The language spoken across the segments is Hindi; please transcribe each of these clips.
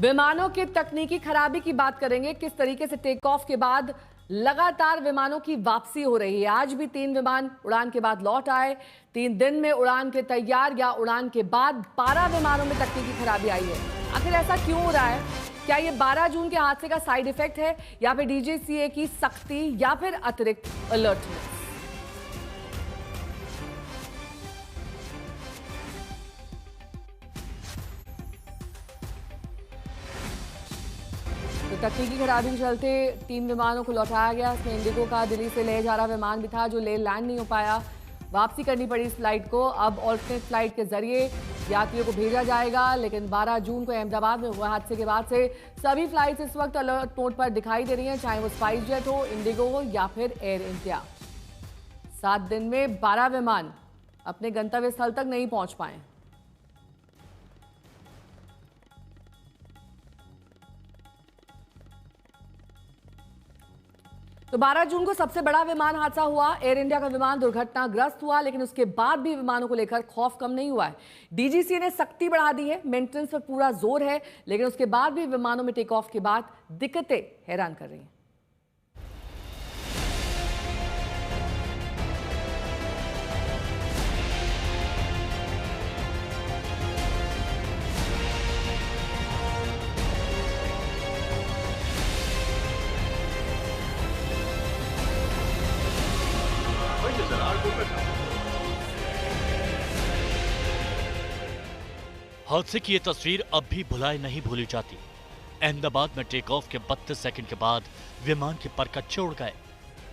विमानों की तकनीकी खराबी की बात करेंगे। किस तरीके से टेक ऑफ के बाद लगातार विमानों की वापसी हो रही है। आज भी 3 विमान उड़ान के बाद लौट आए। 3 दिन में उड़ान के तैयार या उड़ान के बाद 12 विमानों में तकनीकी खराबी आई है। आखिर ऐसा क्यों हो रहा है? क्या ये 12 जून के हादसे का साइड इफेक्ट है या फिर डीजीसीए की सख्ती या फिर अतिरिक्त अलर्टनेस? तो तकनीकी खराबी के चलते 3 विमानों को लौटाया गया। इसमें इंडिगो का दिल्ली से लेह जा रहा विमान भी था जो लेह लैंड नहीं हो पाया। वापसी करनी पड़ी इस फ्लाइट को। अब ऑल्टरनेट फ्लाइट के जरिए यात्रियों को भेजा जाएगा। लेकिन 12 जून को अहमदाबाद में हुए हादसे के बाद से सभी फ्लाइट्स इस वक्त अलर्ट मोड पर दिखाई दे रही हैं, चाहे वो स्पाइस जेट हो, इंडिगो हो या फिर एयर इंडिया। 7 दिन में 12 विमान अपने गंतव्य स्थल तक नहीं पहुंच पाए। तो 12 जून को सबसे बड़ा विमान हादसा हुआ। एयर इंडिया का विमान दुर्घटनाग्रस्त हुआ, लेकिन उसके बाद भी विमानों को लेकर खौफ कम नहीं हुआ है। डीजीसीए ने सख्ती बढ़ा दी है, मेंटेनेंस पर पूरा जोर है, लेकिन उसके बाद भी विमानों में टेक ऑफ के बाद दिक्कतें हैरान कर रही हैं। हादसे की ये तस्वीर अब भी भुलाए नहीं भूली जाती। अहमदाबाद में टेक ऑफ के 32 सेकंड के बाद विमान के परखच्चे उड़ गए।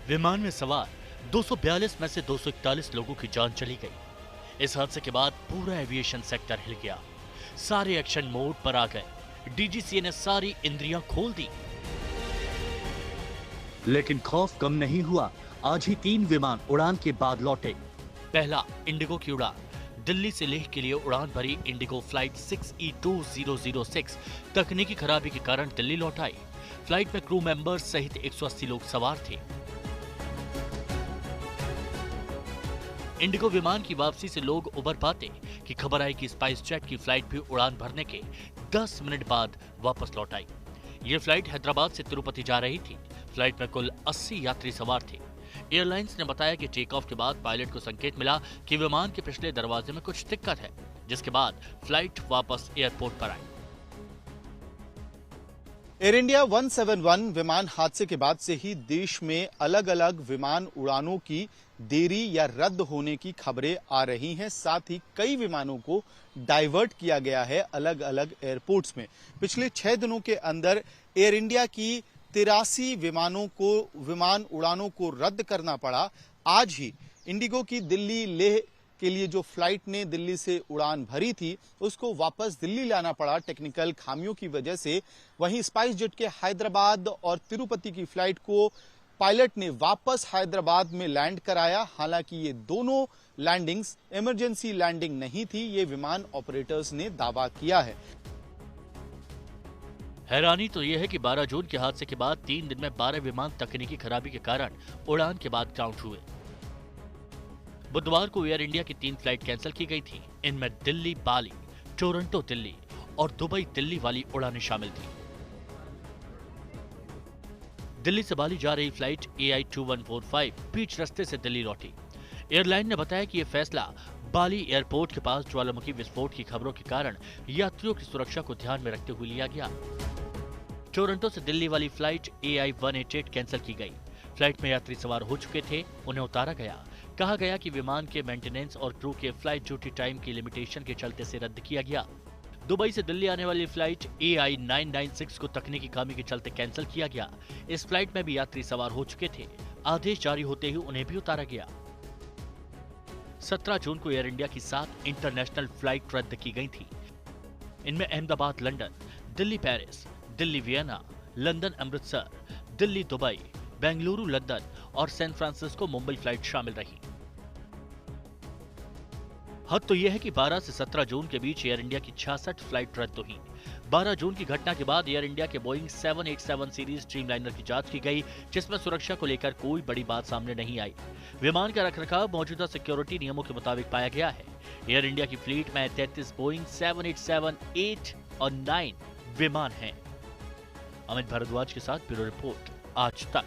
विमान में सवार 242 में से 241 लोगों की जान चली गई। इस हादसे के बाद पूरा एविएशन सेक्टर हिल गया। सारे एक्शन मोड पर आ गए। डीजीसीए ने सारी इंद्रियां खोल दी। लेकिन खौफ कम नहीं हुआ। आज ही 3 विमान उड़ान के बाद लौटे। पहला इंडिगो की उड़ान। दिल्ली से लेह के लिए उड़ान भरी इंडिगो फ्लाइट 6E2006 तकनीकी खराबी के कारण दिल्ली लौट आई। फ्लाइट में क्रू मेंबर्स सहित 180 लोग सवार थे। इंडिगो विमान की वापसी से लोग उबर पाते कि खबर आई कि स्पाइस जेट की फ्लाइट भी उड़ान भरने के 10 मिनट बाद वापस लौट आई। ये फ्लाइट हैदराबाद से तिरुपति जा रही थी। फ्लाइट में कुल 80 यात्री सवार थे। एयरलाइंस ने बताया कि टेक ऑफ के बाद पायलट को संकेत मिला कि विमान के पिछले दरवाजे में कुछ दिक्कत है, जिसके बाद फ्लाइट वापस एयरपोर्ट पर आई। एयर इंडिया 171 विमान हादसे के बाद से ही देश में अलग अलग विमान उड़ानों की देरी या रद्द होने की खबरें आ रही हैं। साथ ही कई विमानों को डाइवर्ट किया गया है अलग अलग एयरपोर्ट्स में। पिछले 6 दिनों के अंदर एयर इंडिया की 83 विमान उड़ानों को रद्द करना पड़ा। आज ही इंडिगो की दिल्ली लेह के लिए जो फ्लाइट ने दिल्ली से उड़ान भरी थी उसको वापस दिल्ली लाना पड़ा टेक्निकल खामियों की वजह से। वहीं स्पाइस जेट के हैदराबाद और तिरुपति की फ्लाइट को पायलट ने वापस हैदराबाद में लैंड कराया। हालांकि ये दोनों लैंडिंग्स इमरजेंसी लैंडिंग नहीं थी, ये विमान ऑपरेटर्स ने दावा किया है। हैरानी तो यह है कि 12 जून के हादसे के बाद 3 दिन में 12 विमान तकनीकी खराबी के कारण उड़ान के बाद ग्राउंड हुए। बुधवार को एयर इंडिया की 3 फ्लाइट कैंसिल की गई थी। इनमें दिल्ली बाली, टोरंटो दिल्ली और दुबई दिल्ली वाली उड़ानें शामिल थी। दिल्ली से बाली जा रही फ्लाइट AI2145 बीच रास्ते से दिल्ली लौटी। एयरलाइन ने बताया कि यह फैसला बाली एयरपोर्ट के पास ज्वालामुखी विस्फोट की खबरों के कारण यात्रियों की सुरक्षा को ध्यान में रखते हुए लिया गया। टोरंटो से दिल्ली वाली फ्लाइट AI188 कैंसिल की गई। फ्लाइट में यात्री सवार हो चुके थे, उन्हें उतारा गया। कहा गया कि विमान के मेंटेनेंस और क्रू के फ्लाइट ड्यूटी टाइम की लिमिटेशन के चलते से रद्द किया गया। दुबई से दिल्ली आने वाली फ्लाइट AI996 को तकनीकी खामी के चलते कैंसिल किया गया। इस फ्लाइट में भी यात्री सवार हो चुके थे। आदेश जारी होते ही उन्हें भी उतारा गया। 17 जून को एयर इंडिया की 7 इंटरनेशनल फ्लाइट रद्द की गई थी। इनमें Ahmedabad London, Delhi Paris, Delhi Vienna, London Amritsar, Delhi Dubai, Bengaluru London और सैन फ्रांसिस्को मुंबई फ्लाइट शामिल रही। हद तो यह है कि 12 से 17 जून के बीच एयर इंडिया की 66 फ्लाइट रद्द हुई। 12 जून की घटना के बाद एयर इंडिया के बोइंग 787 सीरीज ड्रीमलाइनर की जांच की गई, जिसमें सुरक्षा को लेकर कोई बड़ी बात सामने नहीं आई। विमान का रखरखाव मौजूदा सिक्योरिटी नियमों के मुताबिक पाया गया है। एयर इंडिया की फ्लीट में 33 बोइंग 787-8 और 9 विमान हैं। अमित भारद्वाज के साथ ब्यूरो रिपोर्ट, आज तक।